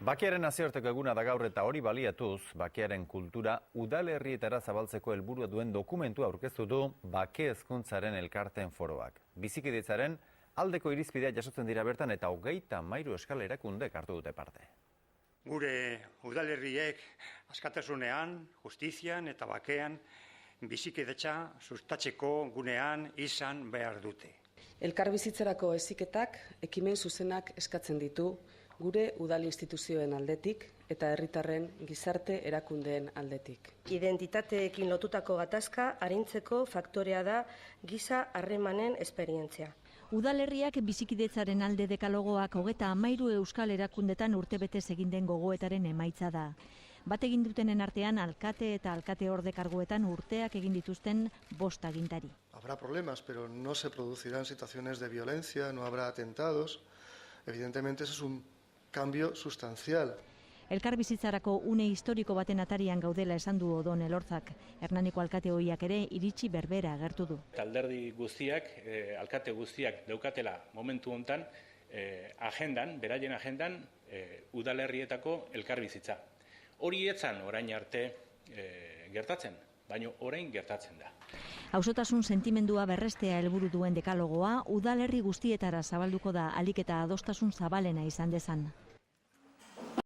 Bakearen nazioarteko eguna da gaur eta hori baliatuz, bakearen kultura udalerrietara zabaltzeko helburua duen dokumentua aurkeztu du Bake Hezkuntzaren elkarteen foroak. Bizikidetzaren aldeko irizpidea jasotzen dira bertan eta 33 euskal erakundek hartu dute parte. Gure udalerriek askatasunean, justizian eta bakean bizikidetza sustatzeko gunean izan behar dute. Elkarbizitzarako heziketak ekimen zuzenak eskatzen ditu gure udal instituzioen aldetik eta herritarren gizarte erakundeen aldetik. Identitateekin lotutako gatazka arintzeko faktorea da giza harremanen esperientzia. Udalerriak bizikidetzaren alde dekalogoak 33 euskal erakundetan urtebetez egin den gogoetaren emaitza da. Bat egin dutenen artean alkate eta alkateorde karguetan urteak egin dituzten 5 agintari. Habrá problemas, pero no se producirán situaciones de violencia, no habrá atentados. Evidentemente, eso es un cambio sustancial. Elkarbizitzarako une historiko baten atarian gaudela esan du Odon Elorzak. Hernaniko alkate ohiak ere iritsi berbera agertu du. Alderdi guztiak, alkate guztiak daukatela momentu hontan agendan, beraien agendan, udalerrietako elkarbizitza. Hori etzan orain arte gertatzen, baina orain gertatzen da. Auzotasun sentimendua berrestea helburu duen dekalogoa udalerri guztietara zabalduko da ahalik eta adostasun zabalena izan dezan.